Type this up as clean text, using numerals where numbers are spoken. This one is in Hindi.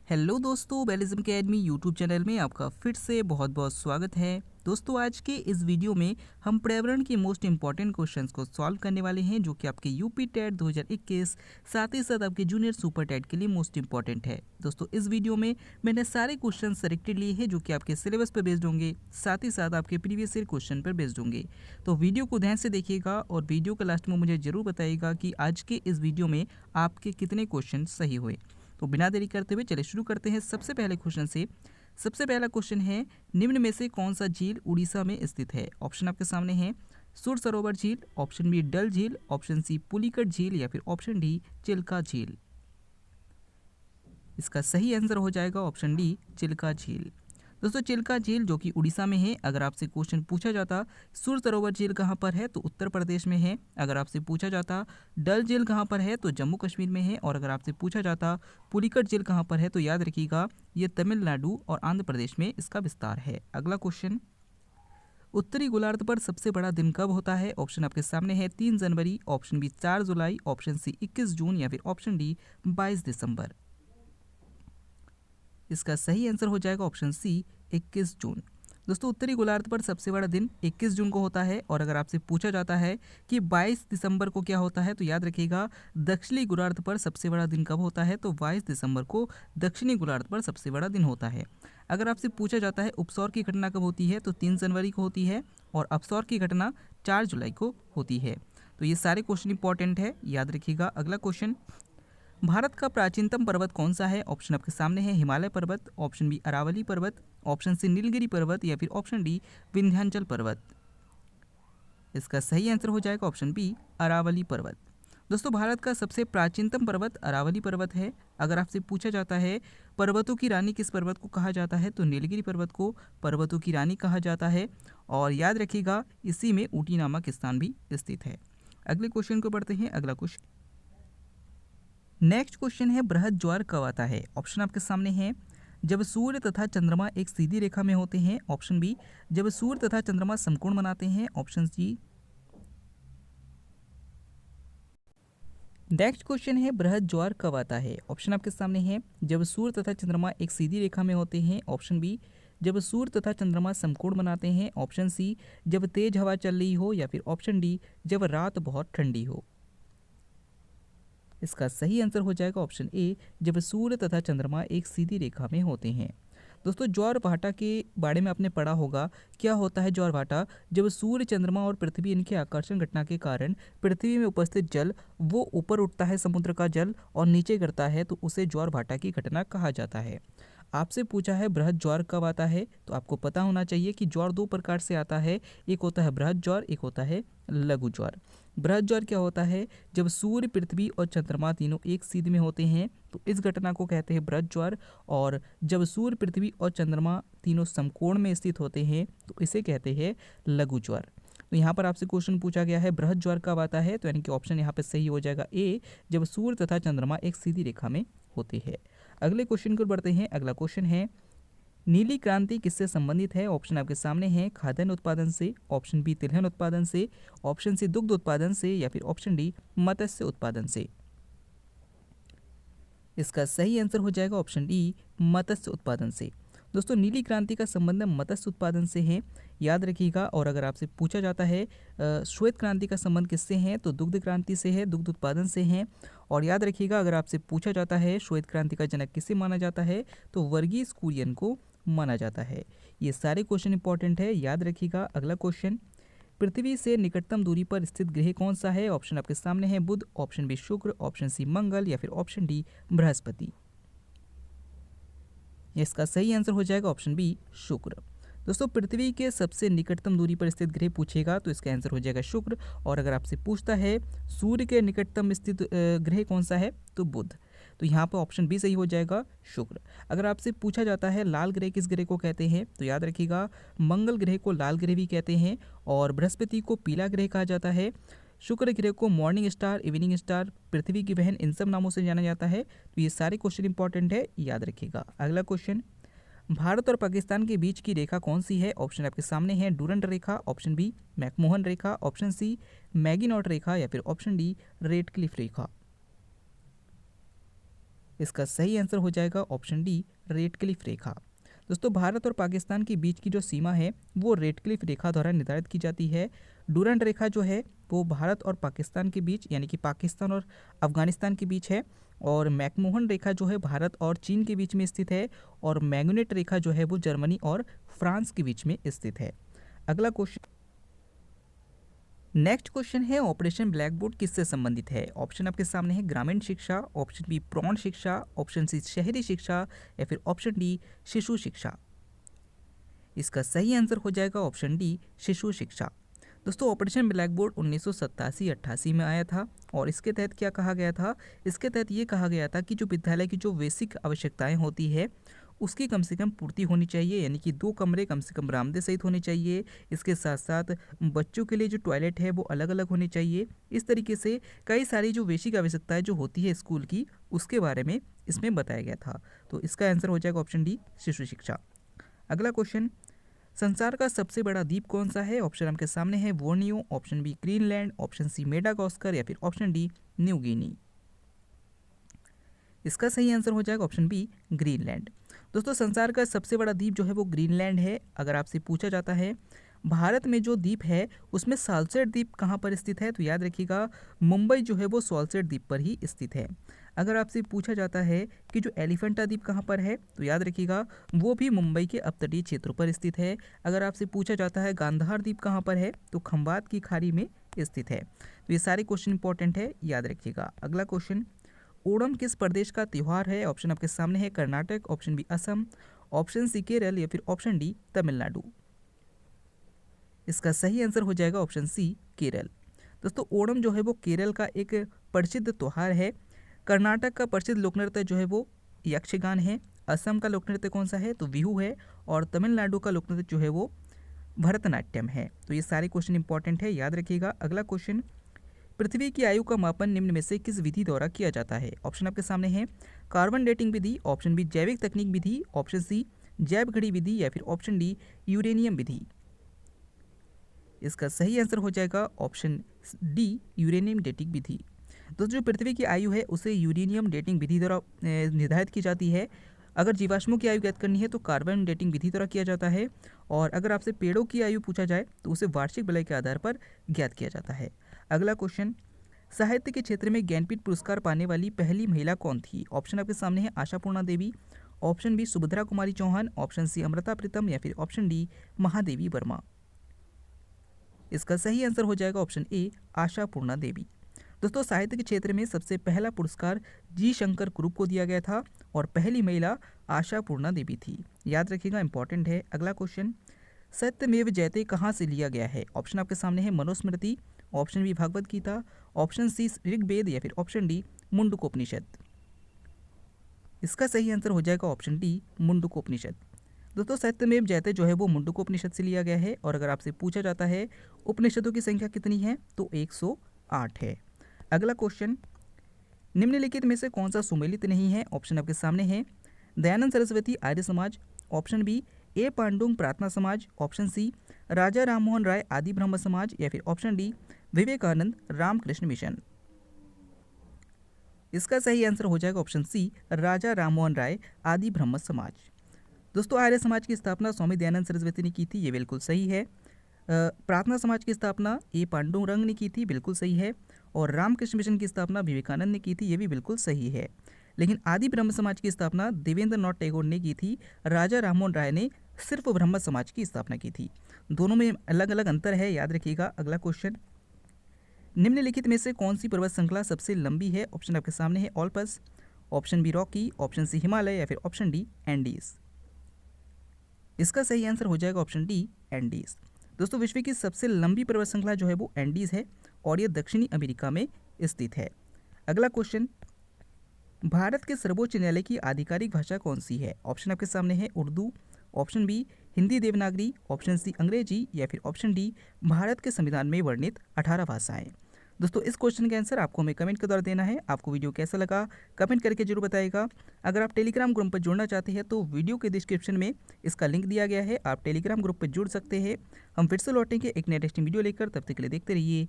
हेलो दोस्तों, बेलिज्म अकेडमी यूट्यूब चैनल में आपका फिर से बहुत बहुत स्वागत है। दोस्तों, आज के इस वीडियो में हम पर्यावरण के मोस्ट इंपॉर्टेंट क्वेश्चंस को सॉल्व करने वाले हैं, जो कि आपके यूपी टेट 2021 साथ ही साथ आपके जूनियर सुपर टेट के लिए मोस्ट इंपॉर्टेंट है। दोस्तों, इस वीडियो में मैंने सारे क्वेश्चन सेलेक्टेड लिए हैं, जो कि आपके सिलेबस पर बेस्ड होंगे, साथ ही साथ आपके प्रीवियस ईयर क्वेश्चन पर बेस्ड होंगे। तो वीडियो को ध्यान से देखिएगा और वीडियो के लास्ट में मुझे जरूर बताइएगा कि आज के इस वीडियो में आपके कितने क्वेश्चन सही हुए। तो बिना देरी करते हुए चलिए शुरू करते हैं सबसे पहले क्वेश्चन से। सबसे पहला क्वेश्चन है, निम्न में से कौन सा झील उड़ीसा में स्थित है। ऑप्शन आपके सामने है, सुर सरोवर झील, ऑप्शन बी डल झील, ऑप्शन सी पुलिकट झील या फिर ऑप्शन डी चिल्का झील। इसका सही आंसर हो जाएगा ऑप्शन डी चिल्का झील। दोस्तों, चिल्का झील जो कि उड़ीसा में है। अगर आपसे क्वेश्चन पूछा जाता सुर सरोवर झील कहाँ पर है, तो उत्तर प्रदेश में है। अगर आपसे पूछा जाता डल झील कहाँ पर है, तो जम्मू कश्मीर में है। और अगर आपसे पूछा जाता पुलिकट झील कहाँ पर है, तो याद रखिएगा ये तमिलनाडु और आंध्र प्रदेश में इसका विस्तार है। अगला क्वेश्चन, उत्तरी गोलार्ध पर सबसे बड़ा दिन कब होता है। ऑप्शन आपके सामने है, 3 जनवरी, ऑप्शन बी 4 जुलाई, ऑप्शन सी 21 जून या फिर ऑप्शन डी 22 दिसंबर। इसका सही आंसर हो जाएगा ऑप्शन सी 21 जून। दोस्तों, उत्तरी गोलार्ध पर सबसे बड़ा दिन 21 जून को होता है। और अगर आपसे पूछा जाता है कि 22 दिसंबर को क्या होता है, तो याद रखिएगा दक्षिणी गोलार्ध पर सबसे बड़ा दिन कब होता है, तो 22 दिसंबर को दक्षिणी गोलार्ध पर सबसे बड़ा दिन होता है। अगर आपसे पूछा जाता है उपसौर की घटना कब होती है, तो 3 जनवरी को होती है। और अपसौर की घटना 4 जुलाई को होती है। तो ये सारे क्वेश्चन इंपॉर्टेंट है, याद रखिएगा। अगला क्वेश्चन, भारत का प्राचीनतम पर्वत कौन सा है। ऑप्शन आपके सामने है, हिमालय पर्वत, ऑप्शन बी अरावली पर्वत, ऑप्शन सी नीलगिरी पर्वत या फिर ऑप्शन डी विंध्याचल पर्वत। इसका सही आंसर हो जाएगा ऑप्शन बी अरावली पर्वत। दोस्तों, भारत का सबसे प्राचीनतम पर्वत अरावली पर्वत है। अगर आपसे पूछा जाता है पर्वतों की रानी किस पर्वत को कहा जाता है, तो नीलगिरी पर्वत को पर्वतों की रानी कहा जाता है। और याद रखिएगा इसी में ऊटी नामक स्थान भी स्थित है। अगले क्वेश्चन को पढ़ते हैं। अगला क्वेश्चन, नेक्स्ट क्वेश्चन है, बृहद ज्वार कब आता है। ऑप्शन आपके सामने है, जब सूर्य तथा चंद्रमा एक सीधी रेखा में होते हैं, ऑप्शन बी जब सूर्य तथा चंद्रमा समकोण बनाते हैं, ऑप्शन सी। नेक्स्ट क्वेश्चन है, बृहद ज्वार कब आता है। ऑप्शन आपके सामने है, जब सूर्य तथा चंद्रमा एक सीधी रेखा में होते हैं, ऑप्शन बी जब सूर्य तथा चंद्रमा समकोण बनाते हैं, ऑप्शन सी जब तेज हवा चल रही हो या फिर ऑप्शन डी जब रात बहुत ठंडी हो। इसका सही आंसर हो जाएगा ऑप्शन ए, जब सूर्य तथा चंद्रमा एक सीधी रेखा में होते हैं। दोस्तों, ज्वार भाटा के बारे में आपने पढ़ा होगा। क्या होता है ज्वार भाटा, जब सूर्य चंद्रमा और पृथ्वी इनके आकर्षण घटना के कारण पृथ्वी में उपस्थित जल वो ऊपर उठता है, समुद्र का जल, और नीचे गिरता है, तो उसे ज्वार भाटा की घटना कहा जाता है। आपसे पूछा है बृहद ज्वार कब आता है, तो आपको पता होना चाहिए कि ज्वार 2 प्रकार से आता है। एक होता है बृहद ज्वार, एक होता है लघु ज्वार। बृहद ज्वार क्या होता है, जब सूर्य पृथ्वी और चंद्रमा तीनों एक सीध में होते हैं, तो इस घटना को कहते हैं बृहद ज्वार। और जब सूर्य पृथ्वी और चंद्रमा तीनों समकोण में स्थित होते हैं, तो इसे कहते हैं लघु ज्वार। तो यहाँ पर आपसे क्वेश्चन पूछा गया है बृहद ज्वार कब आता है, तो यानी कि ऑप्शन यहाँ पे सही हो जाएगा ए, जब सूर्य तथा चंद्रमा एक सीधी रेखा में होते हैं। अगले क्वेश्चन को बढ़ते हैं। अगला क्वेश्चन है, नीली क्रांति किससे संबंधित है। ऑप्शन आपके सामने है, खाद्यान्न उत्पादन से, ऑप्शन बी तिलहन उत्पादन से, ऑप्शन सी दुग्ध उत्पादन से या फिर ऑप्शन डी मत्स्य उत्पादन से। इसका सही आंसर हो जाएगा ऑप्शन डी मत्स्य उत्पादन से। दोस्तों, नीली क्रांति का संबंध मत्स्य उत्पादन से है, याद रखिएगा। और अगर आपसे पूछा जाता है श्वेत क्रांति का संबंध किससे है, तो दुग्ध क्रांति से है, दुग्ध उत्पादन से है। और याद रखिएगा अगर आपसे पूछा जाता है श्वेत क्रांति का जनक किसे माना जाता है, तो वर्गीज कुरियन को माना जाता है। ये सारे क्वेश्चन इंपॉर्टेंट है, याद रखिएगा। अगला क्वेश्चन, पृथ्वी से निकटतम दूरी पर स्थित ग्रह कौन सा है। ऑप्शन आपके सामने है, बुध, ऑप्शन बी शुक्र, ऑप्शन सी मंगल या फिर ऑप्शन डी बृहस्पति। इसका सही आंसर हो जाएगा ऑप्शन बी शुक्र। दोस्तों, पृथ्वी के सबसे निकटतम दूरी पर स्थित ग्रह पूछेगा तो इसका आंसर हो जाएगा शुक्र। और अगर आपसे पूछता है सूर्य के निकटतम स्थित ग्रह कौन सा है, तो बुध। तो यहाँ पर ऑप्शन बी सही हो जाएगा शुक्र। अगर आपसे पूछा जाता है लाल ग्रह किस ग्रह को कहते हैं, तो याद रखिएगा मंगल ग्रह को लाल ग्रह भी कहते हैं और बृहस्पति को पीला ग्रह कहा जाता है। शुक्र ग्रह को मॉर्निंग स्टार, इवनिंग स्टार, पृथ्वी की बहन, इन सब नामों से जाना जाता है। तो ये सारे क्वेश्चन इंपॉर्टेंट है, याद रखिएगा। अगला क्वेश्चन, भारत और पाकिस्तान के बीच की रेखा कौन सी है। ऑप्शन आपके सामने है, डूरंड रेखा, ऑप्शन बी मैकमोहन रेखा, ऑप्शन सी मैगी नॉट रेखा या फिर ऑप्शन डी रेड क्लिफ रेखा। इसका सही आंसर हो जाएगा ऑप्शन डी, रेड क्लिफ रेखा। दोस्तों भारत और पाकिस्तान के बीच की जो सीमा है वो रेड क्लिफ रेखा द्वारा निर्धारित की जाती है। डूरंड रेखा जो है वो भारत और पाकिस्तान के बीच यानी कि पाकिस्तान और अफगानिस्तान के बीच है। और मैकमोहन रेखा जो है भारत और चीन के बीच में स्थित है। और मैग्नेट रेखा जो है वो जर्मनी और फ्रांस के बीच में स्थित है। अगला क्वेश्चन, नेक्स्ट क्वेश्चन है ऑपरेशन ब्लैक बोर्ड किससे संबंधित है। ऑप्शन आपके सामने है ग्रामीण शिक्षा, ऑप्शन बी प्रौढ़ शिक्षा, ऑप्शन सी शहरी शिक्षा या फिर ऑप्शन डी शिशु शिक्षा। इसका सही आंसर हो जाएगा ऑप्शन डी, शिशु शिक्षा। दोस्तों ऑपरेशन ब्लैक बोर्ड 1987-88 में आया था और इसके तहत क्या कहा गया था, इसके तहत ये कहा गया था कि जो विद्यालय की जो बेसिक आवश्यकताएं होती है उसकी कम से कम पूर्ति होनी चाहिए, यानी कि 2 कमरे कम से कम बरामदे सहित होने चाहिए। इसके साथ साथ बच्चों के लिए जो टॉयलेट है वो अलग अलग होने चाहिए। इस तरीके से कई सारी जो बेसिक आवश्यकताएं जो होती है स्कूल की उसके बारे में इसमें बताया गया था। तो इसका आंसर हो जाएगा ऑप्शन डी, शिशु शिक्षा। अगला क्वेश्चन, संसार का सबसे बड़ा द्वीप कौन सा है। ऑप्शन आपके सामने है Borneo, option B Greenland, option C Madagascar या फिर ऑप्शन डी न्यू गिनी। इसका सही आंसर हो जाएगा ऑप्शन बी, ग्रीनलैंड। दोस्तों संसार का सबसे बड़ा द्वीप जो है वो ग्रीनलैंड है। अगर आपसे पूछा जाता है भारत में जो द्वीप है उसमें साल्सेट द्वीप कहाँ पर स्थित है, तो याद रखिएगा मुंबई जो है वो साल्सेट द्वीप पर ही स्थित है। अगर आपसे पूछा जाता है कि जो एलिफेंटा द्वीप कहाँ पर है, तो याद रखिएगा वो भी मुंबई के अपतटीय क्षेत्रों पर स्थित है। अगर आपसे पूछा जाता है गांधार द्वीप कहाँ पर है, तो खंबात की खाड़ी में स्थित है। तो ये सारे क्वेश्चन इंपॉर्टेंट है, याद रखिएगा। अगला क्वेश्चन, ओणम किस प्रदेश का त्यौहार है। ऑप्शन आपके सामने है Karnataka, option B Assam, option C Kerala या फिर ऑप्शन डी तमिलनाडु। इसका सही आंसर हो जाएगा ऑप्शन सी, केरल। दोस्तों ओणम जो है वो केरल का एक प्रसिद्ध त्यौहार है। कर्नाटक का प्रसिद्ध लोक नृत्य जो है वो यक्षगान है। असम का लोक नृत्य कौन सा है, तो बिहू है। और तमिलनाडु का लोक नृत्य जो है वो भरतनाट्यम है। तो ये सारे क्वेश्चन इंपॉर्टेंट है, याद रखिएगा। अगला क्वेश्चन, पृथ्वी की आयु का मापन निम्न में से किस विधि द्वारा किया जाता है। ऑप्शन आपके सामने है कार्बन डेटिंग विधि, ऑप्शन बी जैविक तकनीक विधि, ऑप्शन सी जैव घड़ी विधि या फिर ऑप्शन डी यूरेनियम विधि। इसका सही आंसर हो जाएगा ऑप्शन डी, यूरेनियम डेटिंग विधि। दोस्तों जो पृथ्वी की आयु है उसे यूरेनियम डेटिंग विधि द्वारा निर्धारित की जाती है। अगर जीवाश्मों की आयु ज्ञात करनी है तो कार्बन डेटिंग विधि द्वारा किया जाता है। और अगर आपसे पेड़ों की आयु पूछा जाए तो उसे वार्षिक वलय के आधार पर ज्ञात किया जाता है। अगला क्वेश्चन, साहित्य के क्षेत्र में ज्ञानपीठ पुरस्कार पाने वाली पहली महिला कौन थी। ऑप्शन आपके सामने है आशापूर्णा देवी, option B Subhadra Kumari Chauhan, option C Amrita Pritam या फिर ऑप्शन डी महादेवी वर्मा। इसका सही आंसर हो जाएगा ऑप्शन ए, आशापूर्णा देवी। दोस्तों साहित्य के क्षेत्र में सबसे पहला पुरस्कार जी शंकर कुरूप को दिया गया था और पहली महिला आशापूर्णा देवी थी, याद रखिएगा, इंपॉर्टेंट है। अगला क्वेश्चन, सत्यमेव जयते कहाँ से लिया गया है। ऑप्शन आपके सामने है Manusmriti, option B Bhagavad Gita, option C Rigveda या फिर ऑप्शन डी मुंडकोपनिषद। इसका सही आंसर हो जाएगा ऑप्शन डी, मुंडकोपनिषद। दोस्तों सत्यमेव जयते जो है वो मुंडकोपनिषद से लिया गया है। और अगर आपसे पूछा जाता है उपनिषदों की संख्या कितनी है, तो 108 है। अगला क्वेश्चन, निम्नलिखित में से कौन सा सुमेलित नहीं है। ऑप्शन आपके सामने है दयानंद सरस्वती आर्य समाज, ऑप्शन बी ए पांडुंग प्रार्थना समाज, ऑप्शन सी राजा राममोहन राय आदि ब्रह्म समाज या फिर option D Vivekananda Ramakrishna Mission. इसका सही आंसर हो जाएगा ऑप्शन सी, राजा राममोहन राय आदि ब्रह्म समाज। दोस्तों आर्य समाज की स्थापना स्वामी दयानंद सरस्वती ने की थी, ये बिल्कुल सही है। प्रार्थना समाज की स्थापना ए पांडुरंग ने की थी, बिल्कुल सही है। और रामकृष्ण मिशन की स्थापना विवेकानंद ने की थी, ये भी बिल्कुल सही है। लेकिन आदि ब्रह्म समाज की स्थापना देवेंद्र नाथ टैगोर ने की थी, राजा राममोहन राय ने सिर्फ ब्रह्म समाज की स्थापना की थी। दोनों में अलग अलग अंतर है, याद रखिएगा। अगला क्वेश्चन, निम्नलिखित में से कौन सी पर्वत श्रृंखला सबसे लंबी है। ऑप्शन आपके सामने है Alps, option B Rocky, option C Himalaya या फिर ऑप्शन डी एंडीज। इसका सही आंसर हो जाएगा ऑप्शन डी, एंडीज। दोस्तों विश्व की सबसे लंबी पर्वत श्रृंखला जो है वो एंडीज है और ये दक्षिणी अमेरिका में स्थित है। अगला क्वेश्चन, भारत के सर्वोच्च न्यायालय की आधिकारिक भाषा कौन सी है। ऑप्शन आपके सामने है Urdu, option B Hindi Devanagari, option C Angrezi या फिर ऑप्शन डी भारत के संविधान में वर्णित 18 भाषाएं। दोस्तों इस क्वेश्चन का आंसर आपको हमें कमेंट के द्वारा देना है। आपको वीडियो कैसा लगा कमेंट करके जरूर बताइएगा। अगर आप टेलीग्राम ग्रुप पर जुड़ना चाहते हैं तो वीडियो के डिस्क्रिप्शन में इसका लिंक दिया गया है, आप टेलीग्राम ग्रुप पर जुड़ सकते हैं। हम फिर से लौटेंगे एक नए टेस्टिंग वीडियो लेकर, तब तक के लिए देखते रहिए